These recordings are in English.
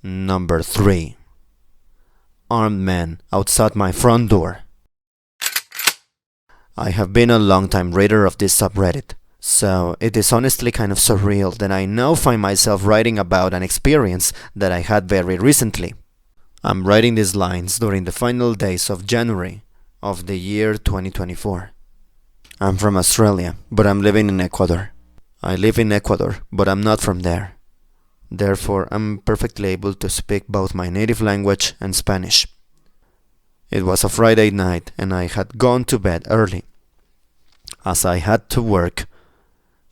Number 3. Armed men outside my front door. I have been a long-time reader of this subreddit, so it is honestly kind of surreal that I now find myself writing about an experience that I had very recently. I'm writing these lines during the final days of January of the year 2024. I'm from Australia, but I'm living in Ecuador. I live in Ecuador, but I'm not from there. Therefore, I'm perfectly able to speak both my native language and Spanish. It was a Friday night and I had gone to bed early, as I had to work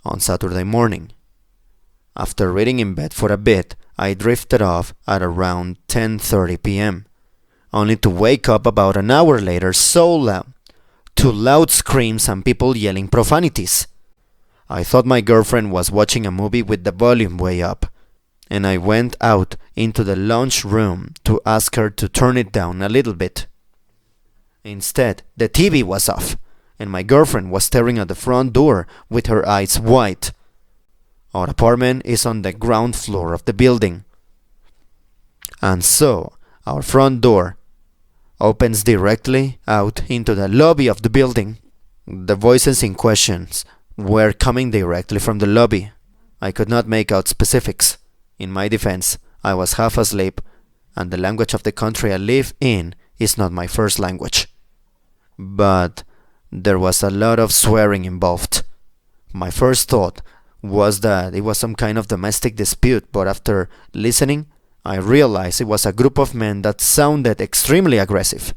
on Saturday morning. After reading in bed for a bit, I drifted off at around 10:30 p.m., only to wake up about an hour later so loud, to loud screams and people yelling profanities. I thought my girlfriend was watching a movie with the volume way up, and I went out into the lounge room to ask her to turn it down a little bit. Instead, the TV was off, and my girlfriend was staring at the front door with her eyes wide. Our apartment is on the ground floor of the building, and so our front door opens directly out into the lobby of the building. The voices in question were coming directly from the lobby. I could not make out specifics. In my defense, I was half asleep, and the language of the country I live in is not my first language. But there was a lot of swearing involved. My first thought was that it was some kind of domestic dispute, but after listening, I realized it was a group of men that sounded extremely aggressive.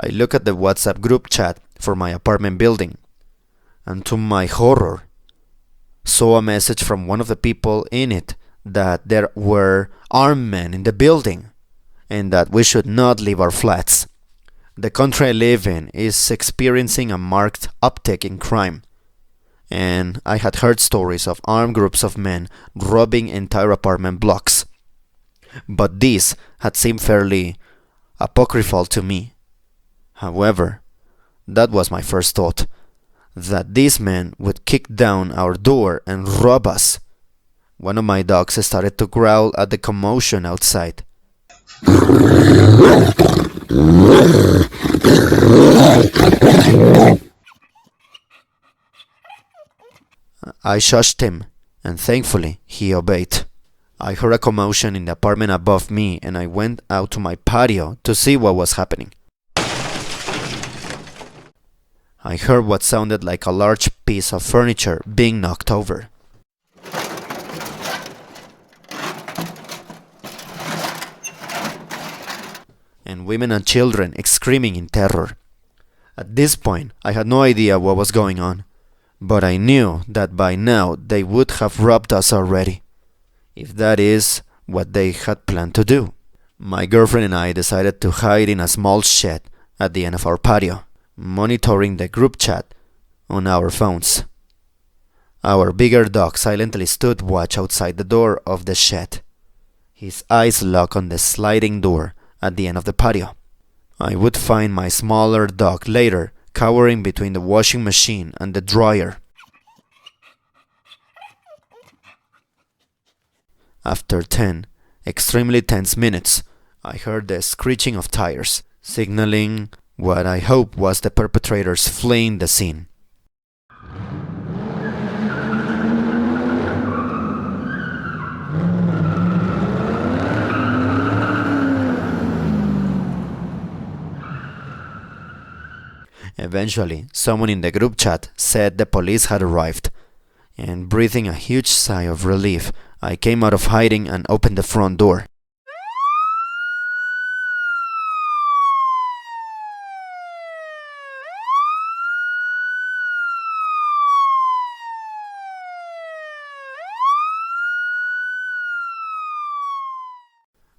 I look at the WhatsApp group chat for my apartment building, and to my horror, saw a message from one of the people in it that there were armed men in the building, and that we should not leave our flats. The country I live in is experiencing a marked uptick in crime, and I had heard stories of armed groups of men robbing entire apartment blocks. But this had seemed fairly apocryphal to me. However, that was my first thought, that these men would kick down our door and rob us. One of my dogs started to growl at the commotion outside. I shushed him, and thankfully he obeyed. I heard a commotion in the apartment above me, and I went out to my patio to see what was happening. I heard what sounded like a large piece of furniture being knocked over. And women and children screaming in terror. At this point, I had no idea what was going on, but I knew that by now they would have robbed us already, if that is what they had planned to do. My girlfriend and I decided to hide in a small shed at the end of our patio, monitoring the group chat on our phones. Our bigger dog silently stood watch outside the door of the shed, his eyes locked on the sliding door at the end of the patio. I would find my smaller dog later cowering between the washing machine and the dryer. After 10 extremely tense minutes, I heard the screeching of tires, signaling what I hope was the perpetrators fleeing the scene. Eventually, someone in the group chat said the police had arrived, and breathing a huge sigh of relief, I came out of hiding and opened the front door.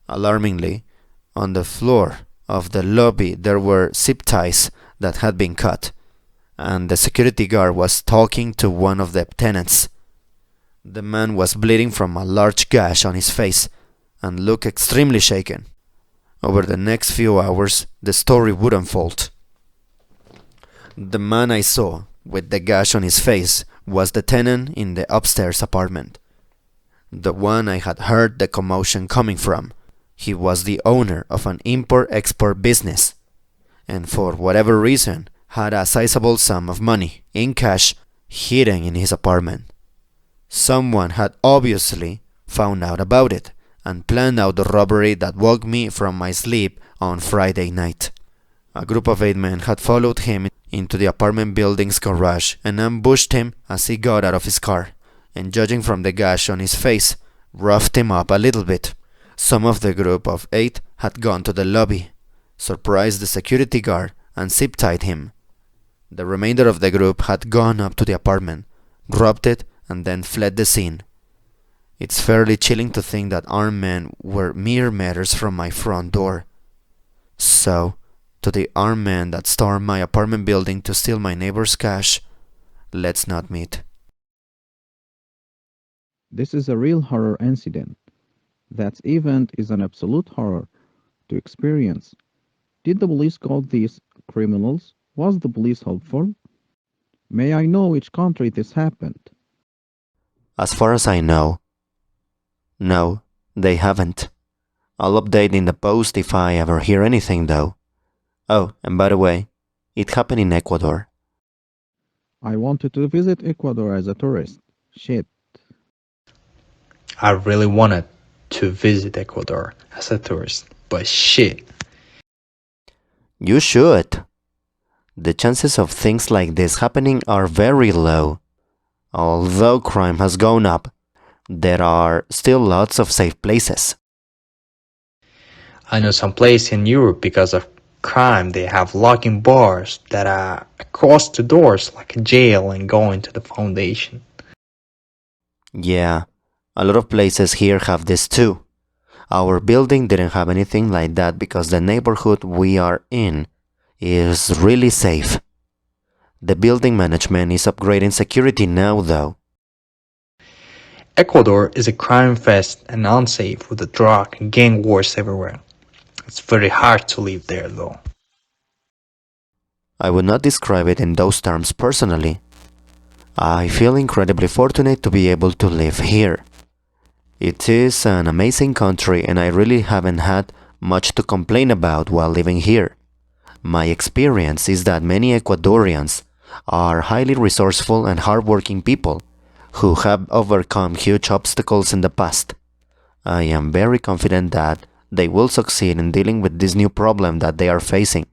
Alarmingly, on the floor of the lobby there were zip ties that had been cut, and the security guard was talking to one of the tenants. The man was bleeding from a large gash on his face and looked extremely shaken. Over the next few hours, the story would unfold. The man I saw with the gash on his face was the tenant in the upstairs apartment, the one I had heard the commotion coming from. He was the owner of an import-export business, and for whatever reason had a sizable sum of money in cash hidden in his apartment. Someone had obviously found out about it and planned out the robbery that woke me from my sleep on Friday night. A group of 8 men had followed him into the apartment building's garage and ambushed him as he got out of his car, and judging from the gash on his face, roughed him up a little bit. Some of the group of 8 had gone to the lobby, surprised the security guard, and zip-tied him. The remainder of the group had gone up to the apartment, robbed it, and then fled the scene. It's fairly chilling to think that armed men were mere meters from my front door. So, to the armed men that stormed my apartment building to steal my neighbor's cash, let's not meet. This is a real horror incident. That event is an absolute horror to experience. Did the police call these criminals? Was the police helpful? May I know which country this happened? As far as I know, no, they haven't. I'll update in the post if I ever hear anything though. Oh, and by the way, it happened in Ecuador. I wanted to visit Ecuador as a tourist. Shit. I really wanted to visit Ecuador as a tourist, but shit. You should. The chances of things like this happening are very low. Although crime has gone up, there are still lots of safe places. I know some place in Europe because of crime they have locking bars that are across the doors like a jail and going to the foundation. Yeah, a lot of places here have this too. Our building didn't have anything like that because the neighborhood we are in is really safe. The building management is upgrading security now though. Ecuador is a crime fest and unsafe with the drug and gang wars everywhere. It's very hard to live there though. I would not describe it in those terms personally. I feel incredibly fortunate to be able to live here. It is an amazing country and I really haven't had much to complain about while living here. My experience is that many Ecuadorians are highly resourceful and hardworking people who have overcome huge obstacles in the past. I am very confident that they will succeed in dealing with this new problem that they are facing.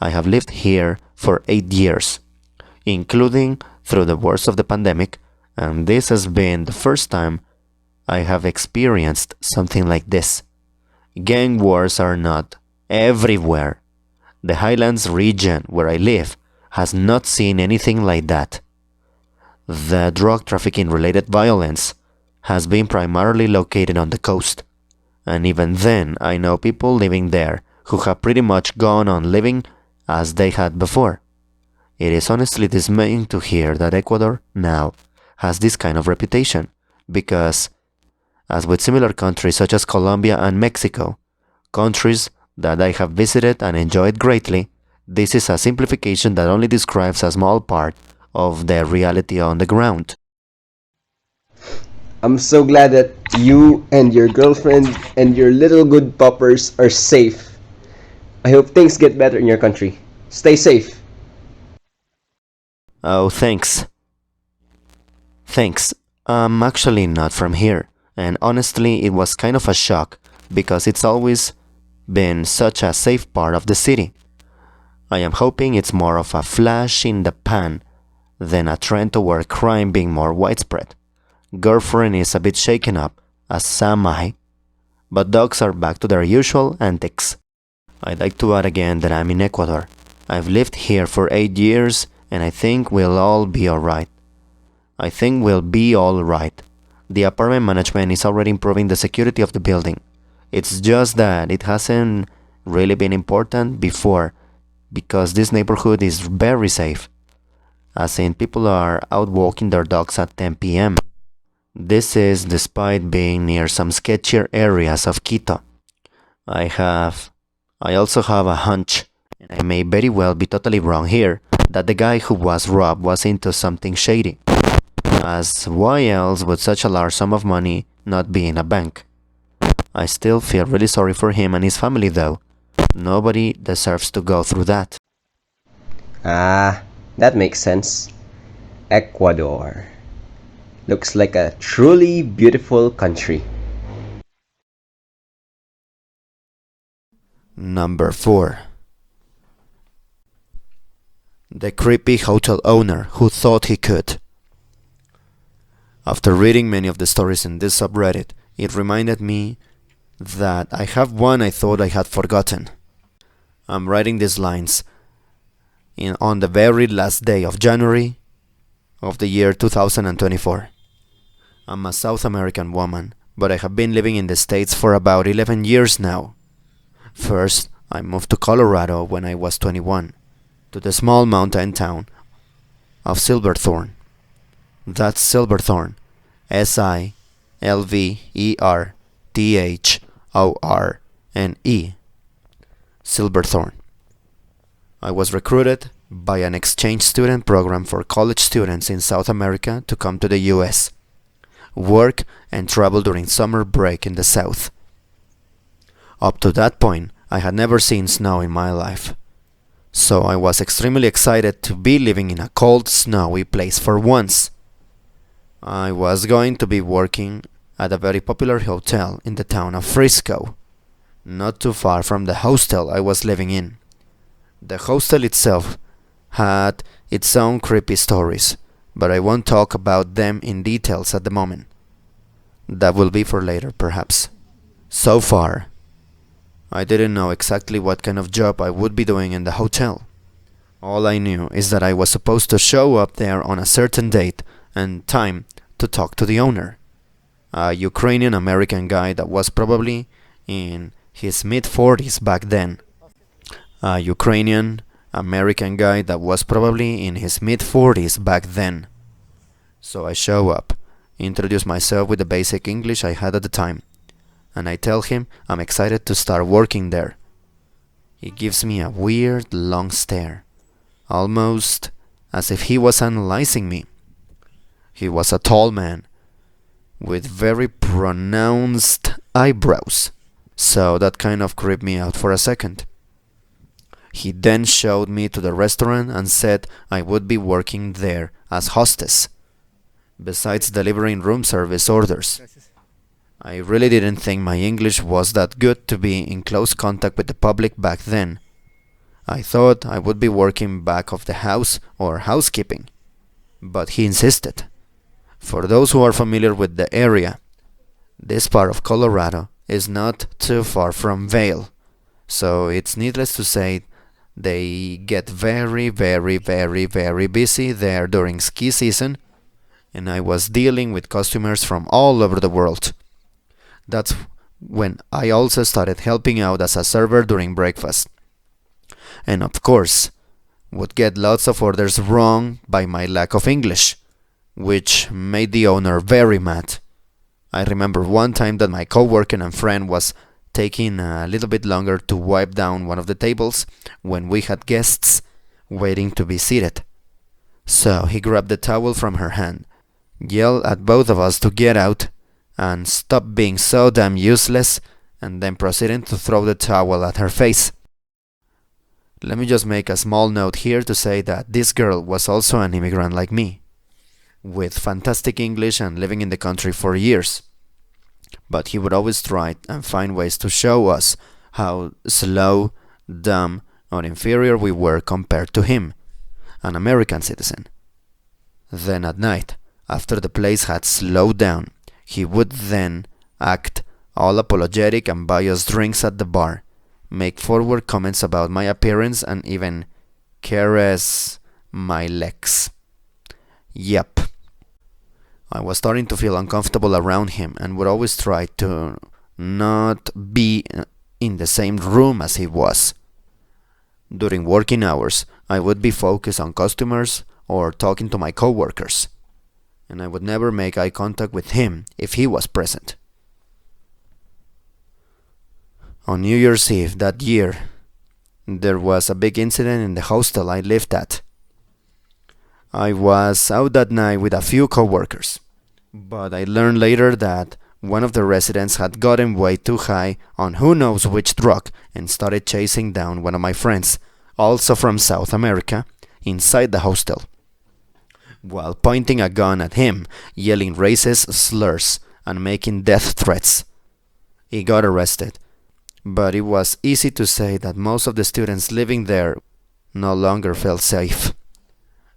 I have lived here for 8 years, including through the worst of the pandemic, and this has been the first time I have experienced something like this. Gang wars are not everywhere. The Highlands region where I live has not seen anything like that. The drug trafficking related violence has been primarily located on the coast, and even then I know people living there who have pretty much gone on living as they had before. It is honestly dismaying to hear that Ecuador now has this kind of reputation, because, as with similar countries such as Colombia and Mexico, countries that I have visited and enjoyed greatly, this is a simplification that only describes a small part of the reality on the ground. I'm so glad that you and your girlfriend and your little good puppers are safe. I hope things get better in your country. Stay safe. Oh, thanks. Thanks. I'm actually not from here, and honestly it was kind of a shock because it's always been such a safe part of the city. I am hoping it's more of a flash in the pan than a trend toward crime being more widespread. Girlfriend is a bit shaken up, as am I, but dogs are back to their usual antics. I'd like to add again that I'm in Ecuador. I've lived here for 8 years and I think we'll all be alright. The apartment management is already improving the security of the building. It's just that it hasn't really been important before because this neighborhood is very safe. as in people are out walking their dogs at 10 p.m. This is despite being near some sketchier areas of Quito. I also have a hunch, and I may very well be totally wrong here, that the guy who was robbed was into something shady. As why else would such a large sum of money not be in a bank? I still feel really sorry for him and his family though. Nobody deserves to go through that. Ah, that makes sense. Ecuador. Looks like a truly beautiful country. Number 4. The creepy hotel owner who thought he could. After reading many of the stories in this subreddit, it reminded me that I have one I thought I had forgotten. I'm writing these lines on the very last day of January of the year 2024. I'm a South American woman, but I have been living in the States for about 11 years now. First, I moved to Colorado when I was 21, to the small mountain town of Silverthorne. That's Silverthorne, Silverthorne. Silverthorne. I was recruited by an exchange student program for college students in South America to come to the US, work and travel during summer break in the South. Up to that point, I had never seen snow in my life, so I was extremely excited to be living in a cold, snowy place for once. I was going to be working at a very popular hotel in the town of Frisco, not too far from the hostel I was living in. The hostel itself had its own creepy stories, but I won't talk about them in details at the moment. That will be for later, perhaps. So far, I didn't know exactly what kind of job I would be doing in the hotel. All I knew is that I was supposed to show up there on a certain date and time to talk to the owner, a Ukrainian American guy that was probably in his mid-40s back then. A Ukrainian American guy that was probably in his mid-40s back then. So I show up, introduce myself with the basic English I had at the time, and I tell him I'm excited to start working there. He gives me a weird long stare, almost as if he was analyzing me. He was a tall man with very pronounced eyebrows, so that kind of creeped me out for a second. He then showed me to the restaurant and said I would be working there as hostess, besides delivering room service orders. I really didn't think my English was that good to be in close contact with the public back then. I thought I would be working back of the house or housekeeping, but he insisted. For those who are familiar with the area, this part of Colorado is not too far from Vail, so it's needless to say they get very, very, very, very busy there during ski season, and I was dealing with customers from all over the world. That's when I also started helping out as a server during breakfast. And of course, would get lots of orders wrong by my lack of English, which made the owner very mad. I remember one time that my coworker and friend was taking a little bit longer to wipe down one of the tables when we had guests waiting to be seated. So he grabbed the towel from her hand, yelled at both of us to get out and stop being so damn useless, and then proceeded to throw the towel at her face. Let me just make a small note here to say that this girl was also an immigrant like me, with fantastic English and living in the country for years. But he would always try and find ways to show us how slow, dumb, or inferior we were compared to him, an American citizen. Then at night, after the place had slowed down, he would then act all apologetic and buy us drinks at the bar, make forward comments about my appearance, and even caress my legs. Yep. I was starting to feel uncomfortable around him and would always try to not be in the same room as he was. During working hours, I would be focused on customers or talking to my coworkers, and I would never make eye contact with him if he was present. On New Year's Eve that year, there was a big incident in the hostel I lived at. I was out that night with a few coworkers, but I learned later that one of the residents had gotten way too high on who knows which drug and started chasing down one of my friends, also from South America, inside the hostel, while pointing a gun at him, yelling racist slurs, and making death threats. He got arrested, but it was easy to say that most of the students living there no longer felt safe.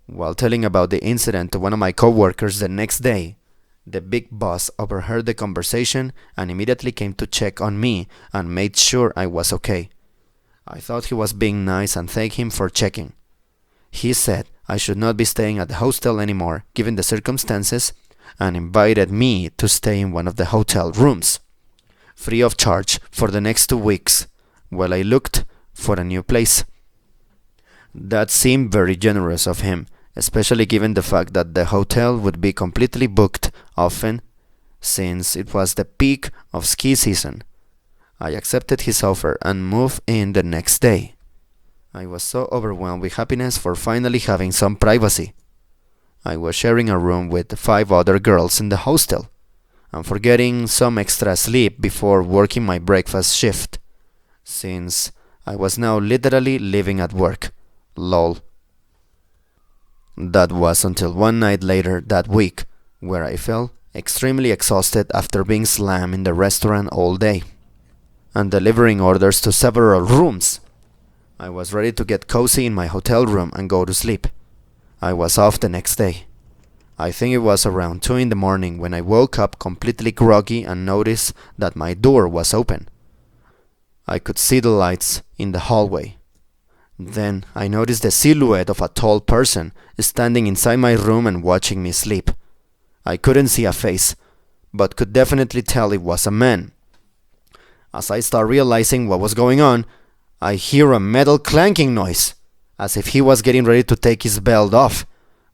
While telling about the incident to one of my coworkers the next day, the big boss overheard the conversation and immediately came to check on me and made sure I was okay. I thought he was being nice and thanked him for checking. He said I should not be staying at the hostel anymore given the circumstances and invited me to stay in one of the hotel rooms, free of charge for the next 2 weeks while I looked for a new place. That seemed very generous of him, especially given the fact that the hotel would be completely booked often since it was the peak of ski season. I accepted his offer and moved in the next day. I was so overwhelmed with happiness for finally having some privacy. I was sharing a room with 5 other girls in the hostel and for getting some extra sleep before working my breakfast shift, since I was now literally living at work. Lol. That was until one night later that week, where I felt extremely exhausted after being slammed in the restaurant all day and delivering orders to several rooms. I was ready to get cozy in my hotel room and go to sleep. I was off the next day. I think it was around 2 in the morning when I woke up completely groggy and noticed that my door was open. I could see the lights in the hallway. Then I noticed the silhouette of a tall person standing inside my room and watching me sleep. I couldn't see a face, but could definitely tell it was a man. As I start realizing what was going on, I hear a metal clanking noise, as if he was getting ready to take his belt off.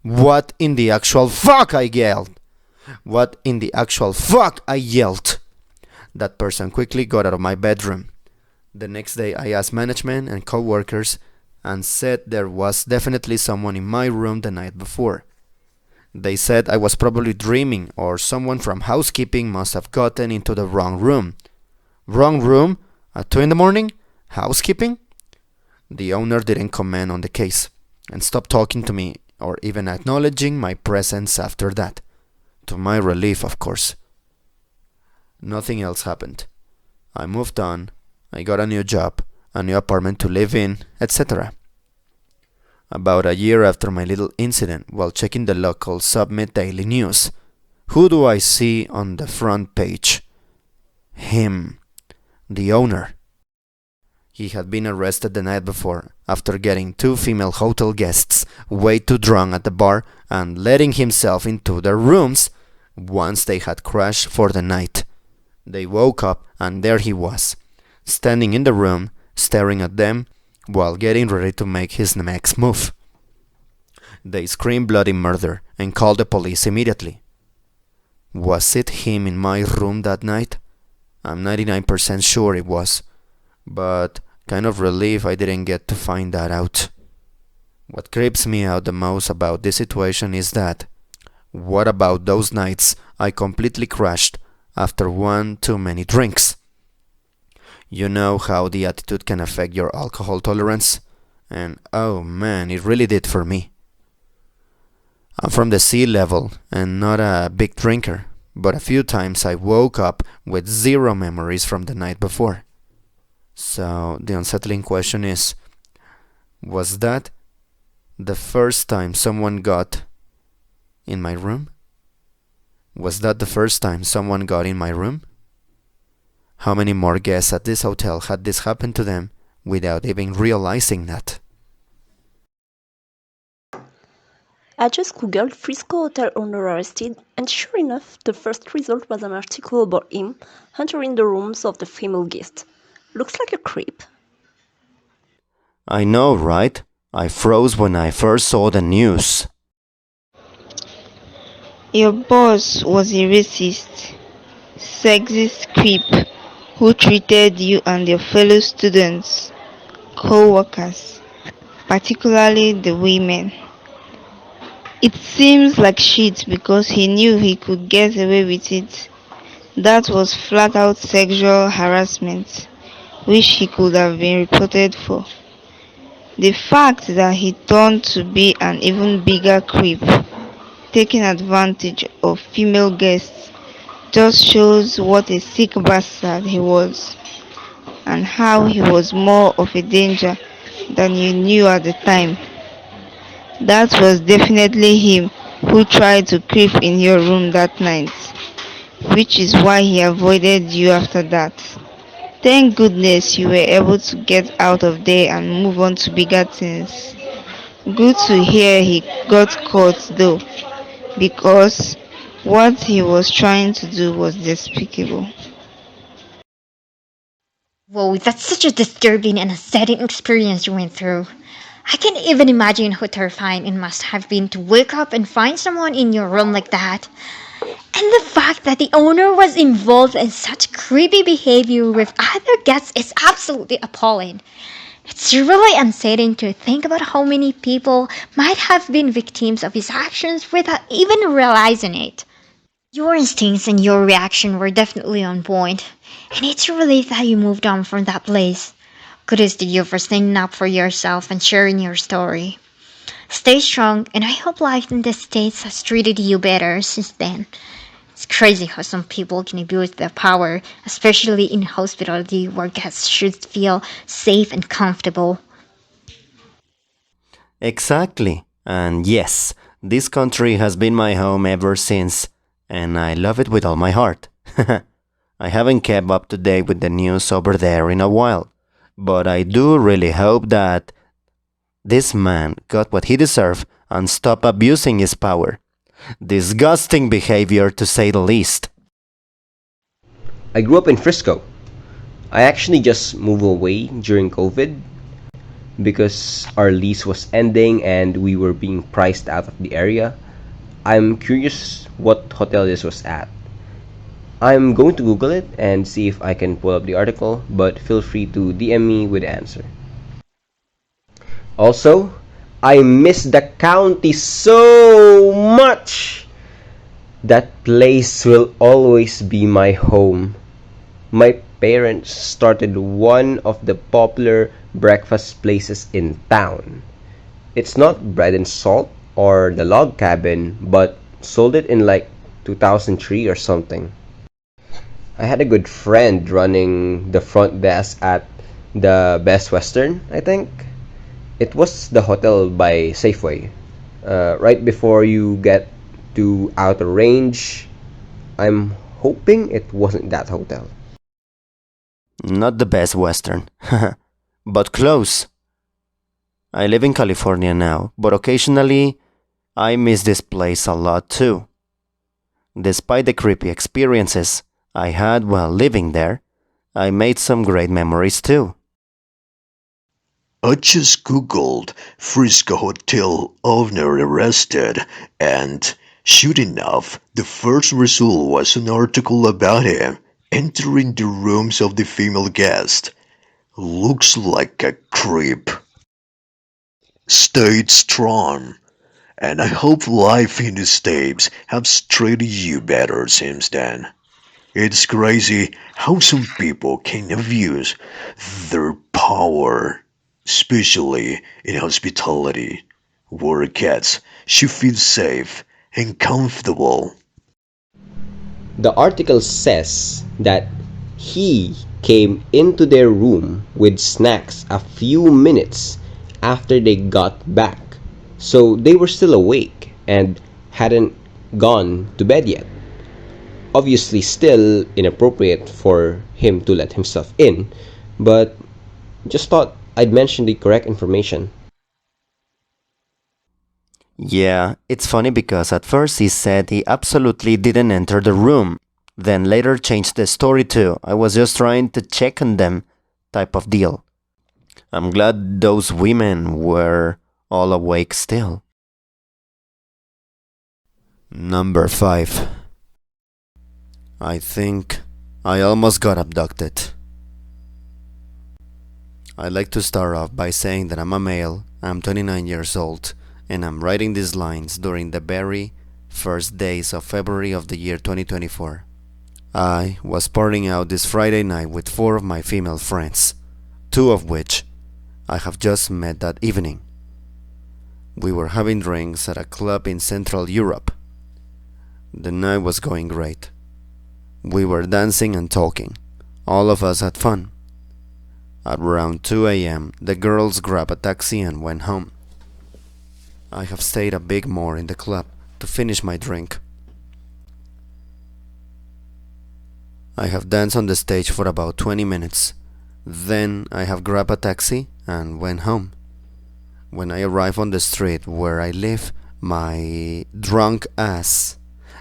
What in the actual fuck, I yelled. What in the actual fuck, I yelled. That person quickly got out of my bedroom. The next day I asked management and co-workers and said there was definitely someone in my room the night before. They said I was probably dreaming or someone from housekeeping must have gotten into the wrong room. Wrong room? At 2 in the morning? Housekeeping? The owner didn't comment on the case and stopped talking to me or even acknowledging my presence after that. To my relief, of course. Nothing else happened. I moved on. I got a new job, a new apartment to live in, etc. About a year after my little incident, while checking the local Submit Daily News, who do I see on the front page? Him, the owner. He had been arrested the night before after getting 2 female hotel guests way too drunk at the bar and letting himself into their rooms once they had crashed for the night. They woke up and there he was, standing in the room, staring at them while getting ready to make his next move. They screamed bloody murder and called the police immediately. Was it him in my room that night? I'm 99% sure it was, but kind of relief I didn't get to find that out. What creeps me out the most about this situation is that, what about those nights I completely crashed after one too many drinks? You know how the attitude can affect your alcohol tolerance? And oh man, it really did for me. I'm from the sea level and not a big drinker, but a few times I woke up with 0 memories from the night before. So the unsettling question is, was that the first time someone got in my room? Was that the first time someone got in my room? How many more guests at this hotel had this happen to them without even realizing that? I just googled Frisco Hotel owner arrested, and sure enough, the first result was an article about him entering the rooms of the female guest. Looks like a creep. I know, right? I froze when I first saw the news. Your boss was a racist, sexist creep who treated you and your fellow students, co-workers, particularly the women. It seems like shit because he knew he could get away with it. That was flat out sexual harassment, which he could have been reported for. The fact that he turned to be an even bigger creep, taking advantage of female guests, just shows what a sick bastard he was, and how he was more of a danger than you knew at the time. That was definitely him who tried to creep in your room that night, which is why he avoided you after that. Thank goodness you were able to get out of there and move on to bigger things. Good to hear he got caught though, because what he was trying to do was despicable. Whoa, that's such a disturbing and upsetting experience you went through. I can't even imagine how terrifying it must have been to wake up and find someone in your room like that. And the fact that the owner was involved in such creepy behavior with other guests is absolutely appalling. It's really unsettling to think about how many people might have been victims of his actions without even realizing it. Your instincts and your reaction were definitely on point, and it's a relief that you moved on from that place. Kudos to you for standing up for yourself and sharing your story. Stay strong, and I hope life in the States has treated you better since then. It's crazy how some people can abuse their power, especially in hospitality where guests should feel safe and comfortable. Exactly. And yes, this country has been my home ever since, and I love it with all my heart. I haven't kept up to date with the news over there in a while, but I do really hope that this man got what he deserved and stopped abusing his power. Disgusting behavior to say the least. I grew up in Frisco. I actually just moved away during COVID because our lease was ending and we were being priced out of the area. I'm curious what hotel this was at. I'm going to Google it and see if I can pull up the article, but feel free to DM me with the answer. Also, I miss the county so much. That place will always be my home. My parents started one of the popular breakfast places in town. It's not bread and salt or the log cabin, but sold it in like 2003 or something. I had a good friend running the front desk at the Best Western, I think. It was the hotel by Safeway. Right before you get to outer range. I'm hoping it wasn't that hotel. Not the best Western, but close. I live in California now, but occasionally I miss this place a lot too. Despite the creepy experiences I had while living there, I made some great memories too. I just googled Frisco Hotel owner arrested, and sure enough, the first result was an article about him entering the rooms of the female guest. Looks like a creep. Stay strong, and I hope life in the States has treated you better since then. It's crazy how some people can abuse their power, especially in hospitality, where cats should feel safe and comfortable. The article says that he came into their room with snacks a few minutes after they got back. So they were still awake and hadn't gone to bed yet. Obviously, still inappropriate for him to let himself in, but just thought I'd mention the correct information. Yeah, it's funny because at first he said he absolutely didn't enter the room, then later changed the story to I was just trying to check on them type of deal. I'm glad those women were all awake still. Number 5. I think I almost got abducted. I'd like to start off by saying that I'm a male, I'm 29 years old, and I'm writing these lines during the very first days of February of the year 2024. I was partying out this Friday night with 4 of my female friends, 2 of which I have just met that evening. We were having drinks at a club in Central Europe. The night was going great. We were dancing and talking. All of us had fun. At around 2 a.m., the girls grabbed a taxi and went home. I have stayed a bit more in the club to finish my drink. I have danced on the stage for about 20 minutes. Then I have grabbed a taxi and went home. When I arrived on the street where I live, my drunk ass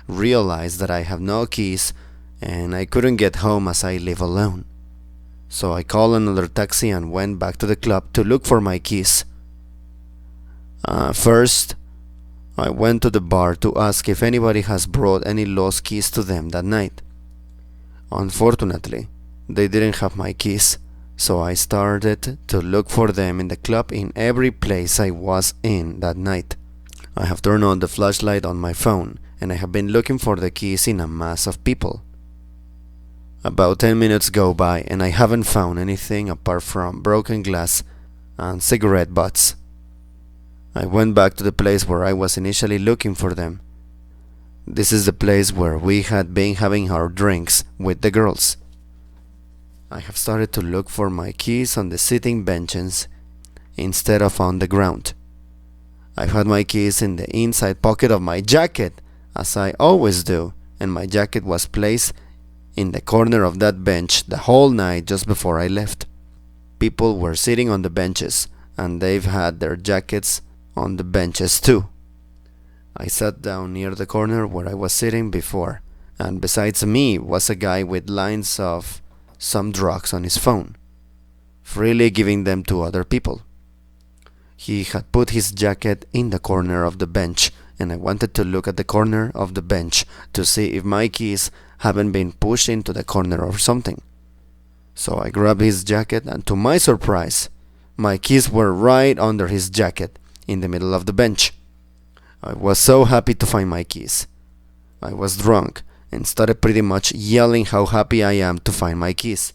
realized that I have no keys and I couldn't get home as I live alone. So I called another taxi and went back to the club to look for my keys. First, I went to the bar to ask if anybody has brought any lost keys to them that night. Unfortunately, they didn't have my keys, so I started to look for them in the club in every place I was in that night. I have turned on the flashlight on my phone and I have been looking for the keys in a mass of people. About 10 minutes go by and I haven't found anything apart from broken glass and cigarette butts. I went back to the place where I was initially looking for them. This is the place where we had been having our drinks with the girls. I have started to look for my keys on the sitting benches instead of on the ground. I've had my keys in the inside pocket of my jacket, as I always do, and my jacket was placed in the corner of that bench the whole night just before I left. People were sitting on the benches, and they've had their jackets on the benches too. I sat down near the corner where I was sitting before, and besides me was a guy with lines of some drugs on his phone, freely giving them to other people. He had put his jacket in the corner of the bench, and I wanted to look at the corner of the bench to see if my keys hadn't been pushed into the corner or something. So I grabbed his jacket, and to my surprise, my keys were right under his jacket, in the middle of the bench. I was so happy to find my keys. I was drunk and started pretty much yelling how happy I am to find my keys,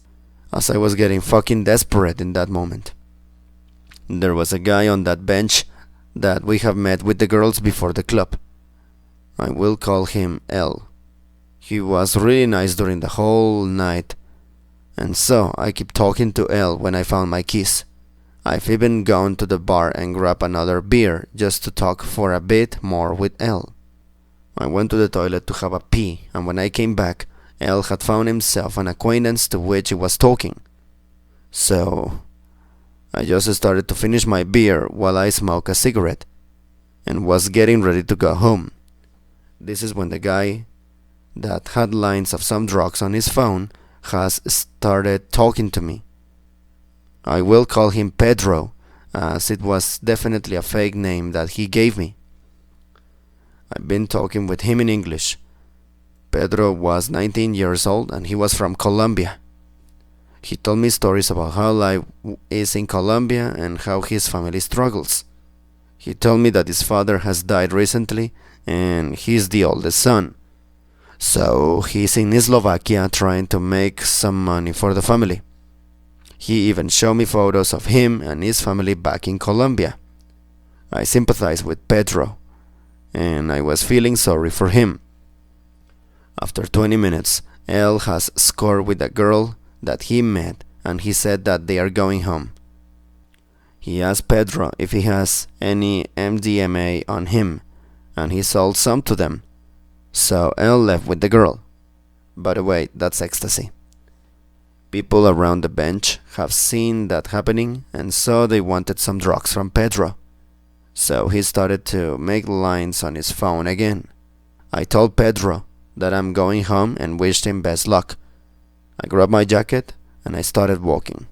as I was getting fucking desperate in that moment. There was a guy on that bench that we have met with the girls before the club. I will call him L. He was really nice during the whole night, and so I keep talking to L when I found my keys. I've even gone to the bar and grabbed another beer just to talk for a bit more with L. I went to the toilet to have a pee, and when I came back, L had found himself an acquaintance to which he was talking. So I just started to finish my beer while I smoked a cigarette and was getting ready to go home. This is when the guy that had lines of some drugs on his phone has started talking to me. I will call him Pedro, as it was definitely a fake name that he gave me. I've been talking with him in English. Pedro was 19 years old and he was from Colombia. He told me stories about how life is in Colombia and how his family struggles. He told me that his father has died recently and he's the oldest son. So he's in Slovakia trying to make some money for the family. He even showed me photos of him and his family back in Colombia. I sympathized with Pedro, and I was feeling sorry for him. After 20 minutes, El has scored with a girl that he met, and he said that they are going home. He asked Pedro if he has any MDMA on him, and he sold some to them. So El left with the girl. By the way, that's ecstasy. People around the bench have seen that happening, and so they wanted some drugs from Pedro. So he started to make lines on his phone again. I told Pedro that I'm going home and wished him best luck. I grabbed my jacket and I started walking.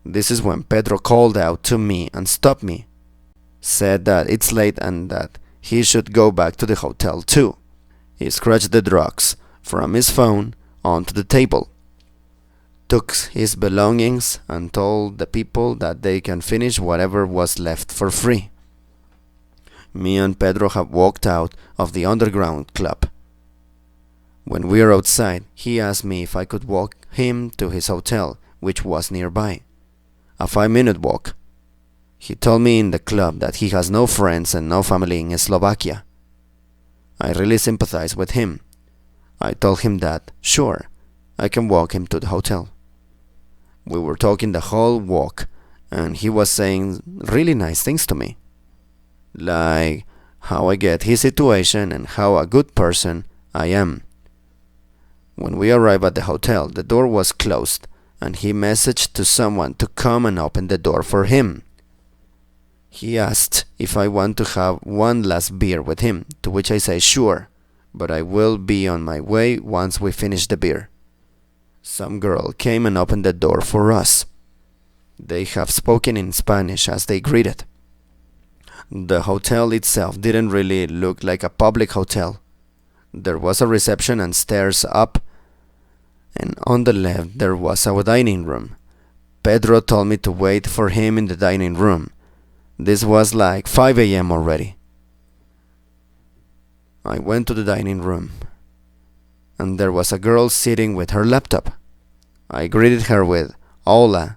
This is when Pedro called out to me and stopped me. Said that it's late and that he should go back to the hotel too. He scratched the drugs from his phone onto the table, took his belongings, and told the people that they can finish whatever was left for free. Me and Pedro have walked out of the underground club. When we were outside, he asked me if I could walk him to his hotel, which was nearby, a 5-minute walk. He told me in the club that he has no friends and no family in Slovakia. I really sympathize with him. I told him that, sure, I can walk him to the hotel. We were talking the whole walk, and he was saying really nice things to me, like how I get his situation and how a good person I am. When we arrived at the hotel, the door was closed, and he messaged to someone to come and open the door for him. He asked if I want to have one last beer with him, to which I say sure, but I will be on my way once we finish the beer. Some girl came and opened the door for us. They have spoken in Spanish as they greeted. The hotel itself didn't really look like a public hotel. There was a reception and stairs up, and on the left there was a dining room. Pedro told me to wait for him in the dining room. This was like 5 a.m. already. I went to the dining room, and there was a girl sitting with her laptop. I greeted her with "Hola"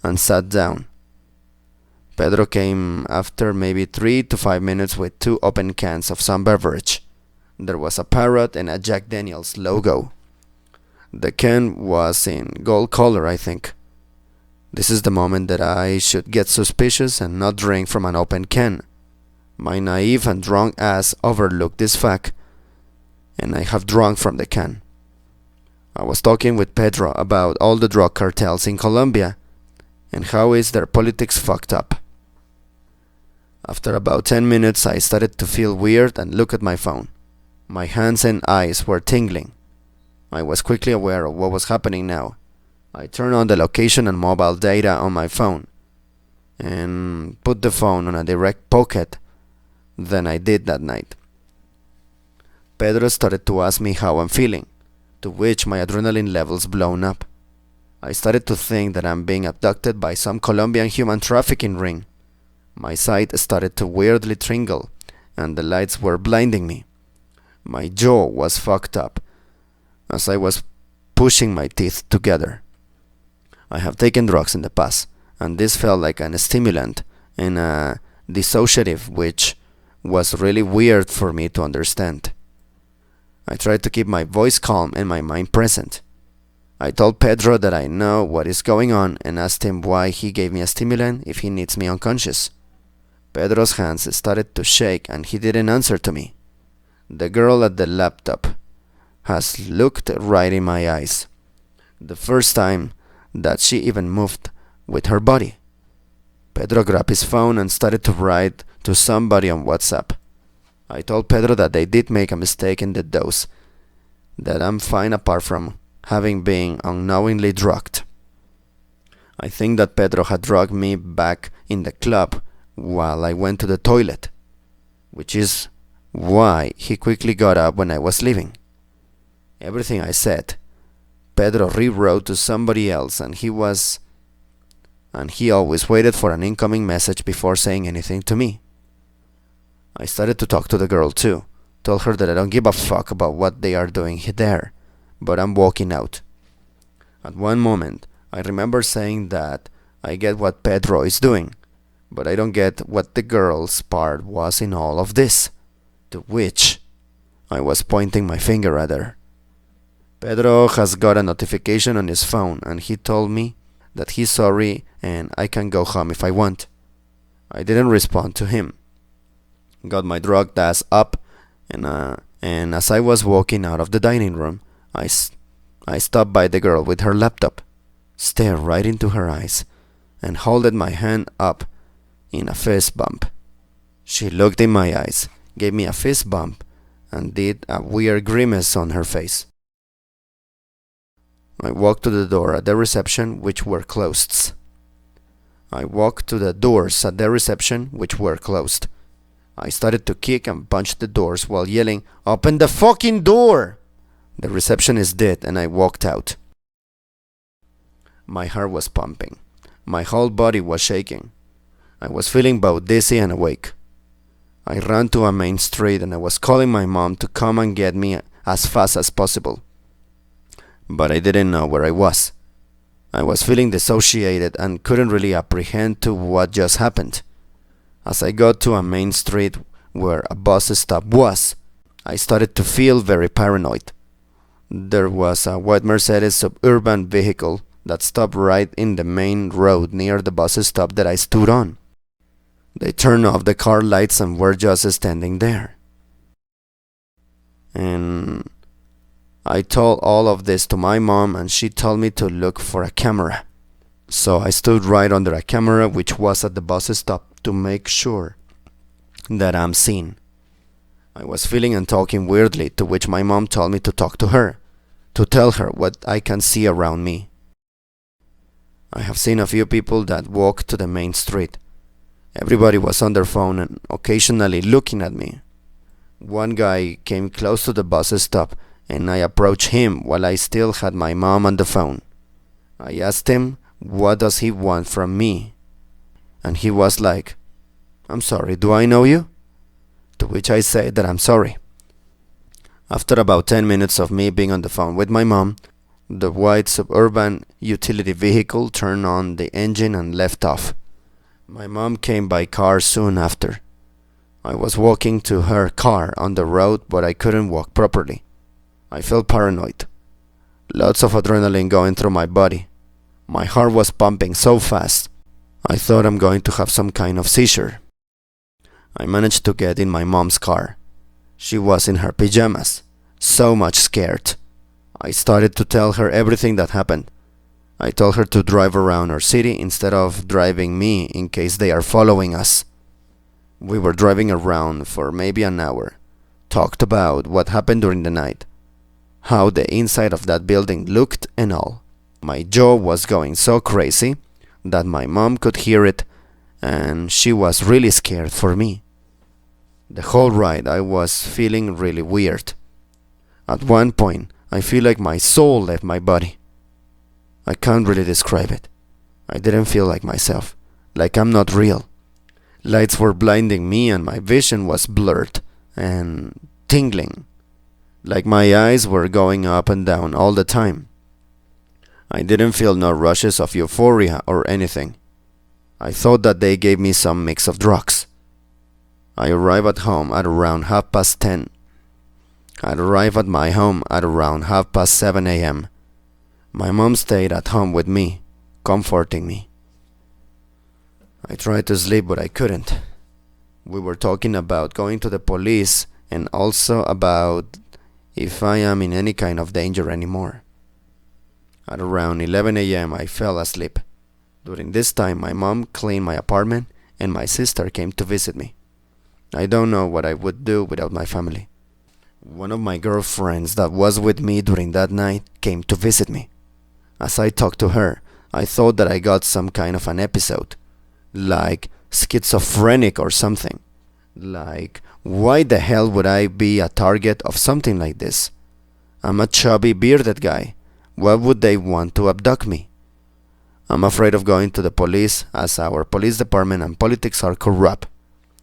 and sat down. Pedro came after maybe 3 to 5 minutes with 2 open cans of some beverage. There was a parrot and a Jack Daniels logo. The can was in gold color, I think. This is the moment that I should get suspicious and not drink from an open can. My naive and drunk ass overlooked this fact, and I have drunk from the can. I was talking with Pedro about all the drug cartels in Colombia and how is their politics fucked up. After about 10 minutes, I started to feel weird and look at my phone. My hands and eyes were tingling. I was quickly aware of what was happening now. I turned on the location and mobile data on my phone and put the phone on a direct pocket than I did that night. Pedro started to ask me how I'm feeling, to which my adrenaline levels blown up. I started to think that I'm being abducted by some Colombian human trafficking ring. My sight started to weirdly tingle, and the lights were blinding me. My jaw was fucked up as I was pushing my teeth together. I have taken drugs in the past, and this felt like an stimulant and a dissociative, which was really weird for me to understand. I tried to keep my voice calm and my mind present. I told Pedro that I know what is going on and asked him why he gave me a stimulant if he needs me unconscious. Pedro's hands started to shake and he didn't answer to me. The girl at the laptop has looked right in my eyes. The first time that she even moved with her body. Pedro grabbed his phone and started to write to somebody on WhatsApp. I told Pedro that they did make a mistake in the dose, that I'm fine apart from having been unknowingly drugged. I think that Pedro had drugged me back in the club while I went to the toilet, which is why he quickly got up when I was leaving. Everything I said, Pedro rewrote to somebody else, and he always waited for an incoming message before saying anything to me. I started to talk to the girl too, told her that I don't give a fuck about what they are doing there, but I'm walking out. At one moment, I remember saying that I get what Pedro is doing, but I don't get what the girl's part was in all of this, to which I was pointing my finger at her. Pedro has got a notification on his phone, and he told me that he's sorry and I can go home if I want. I didn't respond to him. Got my drugged ass up, and as I was walking out of the dining room, I stopped by the girl with her laptop, stared right into her eyes, and held my hand up in a fist bump. She looked in my eyes, gave me a fist bump, and did a weird grimace on her face. I walked to the door at the reception, which were closed. I started to kick and punch the doors while yelling, "Open the fucking door!" The receptionist did, and I walked out. My heart was pumping. My whole body was shaking. I was feeling both dizzy and awake. I ran to a main street and I was calling my mom to come and get me as fast as possible. But I didn't know where I was. I was feeling dissociated and couldn't really apprehend to what just happened. As I got to a main street where a bus stop was, I started to feel very paranoid. There was a white Mercedes suburban vehicle that stopped right in the main road near the bus stop that I stood on. They turned off the car lights and were just standing there. And I told all of this to my mom, and she told me to look for a camera. So I stood right under a camera which was at the bus stop to make sure that I'm seen. I was feeling and talking weirdly, to which my mom told me to talk to her, to tell her what I can see around me. I have seen a few people that walk to the main street. Everybody was on their phone and occasionally looking at me. One guy came close to the bus stop and I approached him while I still had my mom on the phone. I asked him what does he want from me, and he was like, "I'm sorry, do I know you?" To which I said that I'm sorry. After about 10 minutes of me being on the phone with my mom, the white suburban utility vehicle turned on the engine and left off. My mom came by car soon after. I was walking to her car on the road, but I couldn't walk properly. I felt paranoid. Lots of adrenaline going through my body. My heart was pumping so fast. I thought I'm going to have some kind of seizure. I managed to get in my mom's car. She was in her pajamas, so much scared. I started to tell her everything that happened. I told her to drive around our city instead of driving me in case they are following us. We were driving around for maybe an hour, talked about what happened during the night, how the inside of that building looked and all. My jaw was going so crazy that my mom could hear it, and she was really scared for me. The whole ride I was feeling really weird. At one point, I feel like my soul left my body. I can't really describe it. I didn't feel like myself, like I'm not real. Lights were blinding me and my vision was blurred and tingling, like my eyes were going up and down all the time. I didn't feel no rushes of euphoria or anything. I thought that they gave me some mix of drugs. I arrived at home at around 10:30. I'd arrived at my home at around 7:30 a.m. My mom stayed at home with me, comforting me. I tried to sleep, but I couldn't. We were talking about going to the police and also about if I am in any kind of danger anymore. At around 11 a.m. I fell asleep. During this time, my mom cleaned my apartment and my sister came to visit me. I don't know what I would do without my family. One of my girlfriends that was with me during that night came to visit me. As I talked to her, I thought that I got some kind of an episode, like schizophrenic or something. Like, why the hell would I be a target of something like this? I'm a chubby, bearded guy. Why would they want to abduct me? I'm afraid of going to the police, as our police department and politics are corrupt,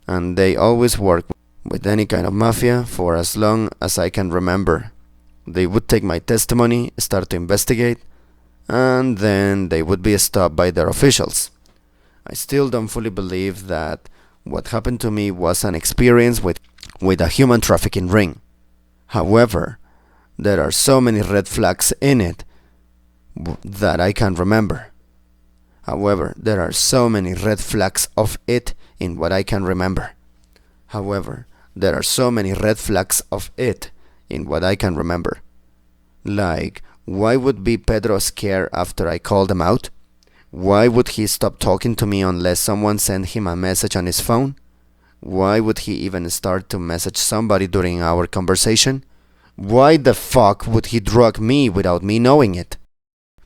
and they always work with any kind of mafia for as long as I can remember. They would take my testimony, start to investigate, and then they would be stopped by their officials. I still don't fully believe that what happened to me was an experience with a human trafficking ring. However, there are so many red flags in it that I can't remember. However, there are so many red flags of it in what I can remember. However, there are so many red flags of it in what I can remember. Like, why would be Pedro scared after I called him out? Why would he stop talking to me unless someone sent him a message on his phone? Why would he even start to message somebody during our conversation? Why the fuck would he drug me without me knowing it?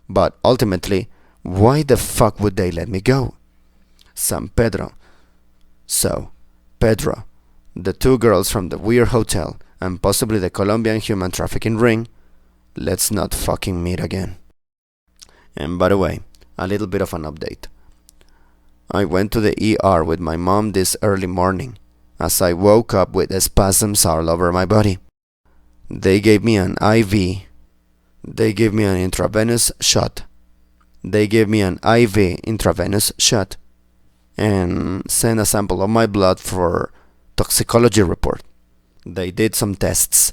But ultimately, why the fuck would they let me go? San Pedro. So, Pedro, the two girls from the weird hotel, and possibly the Colombian human trafficking ring, let's not fucking meet again. And by the way, a little bit of an update. I went to the ER with my mom this early morning, as I woke up with spasms all over my body. They gave me an IV. They gave me an intravenous shot. They gave me an IV intravenous shot and sent a sample of my blood for toxicology report. They did some tests,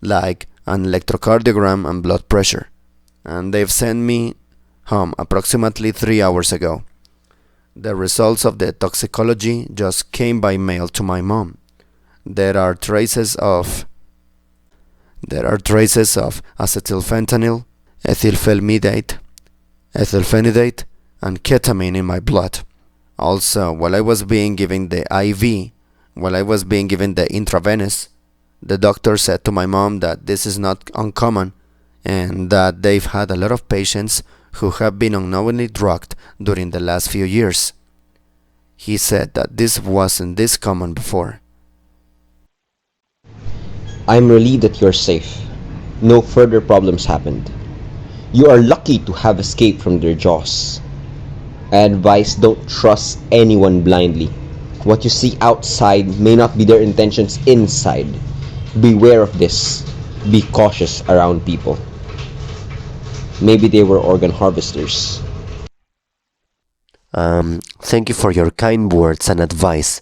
like an electrocardiogram and blood pressure, and they've sent me home approximately 3 hours ago. The results of the toxicology just came by mail to my mom. There are traces of acetylfentanyl, ethylphenidate, and ketamine in my blood. Also, while I was being given the intravenous, the doctor said to my mom that this is not uncommon and that they've had a lot of patients who have been unknowingly drugged during the last few years. He said that this wasn't this common before. I'm relieved that you're safe. No further problems happened. You are lucky to have escaped from their jaws. I advise don't trust anyone blindly. What you see outside may not be their intentions inside. Beware of this. Be cautious around people. Maybe they were organ harvesters. Thank you for your kind words and advice.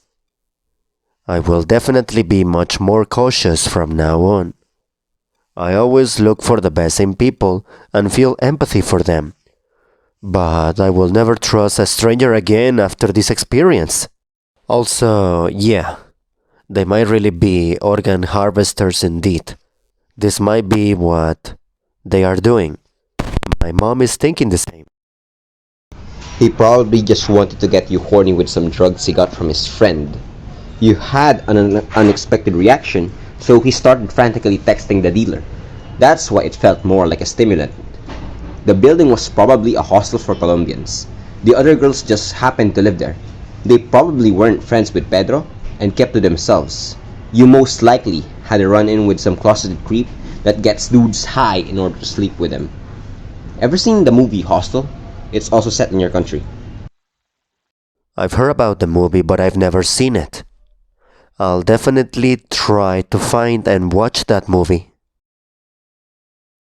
I will definitely be much more cautious from now on. I always look for the best in people and feel empathy for them. But I will never trust a stranger again after this experience. Also, yeah, they might really be organ harvesters indeed. This might be what they are doing. My mom is thinking the same. He probably just wanted to get you horny with some drugs he got from his friend. You had an unexpected reaction, so he started frantically texting the dealer. That's why it felt more like a stimulant. The building was probably a hostel for Colombians. The other girls just happened to live there. They probably weren't friends with Pedro and kept to themselves. You most likely had a run-in with some closeted creep that gets dudes high in order to sleep with them. Ever seen the movie Hostel? It's also set in your country. I've heard about the movie, but I've never seen it. I'll definitely try to find and watch that movie.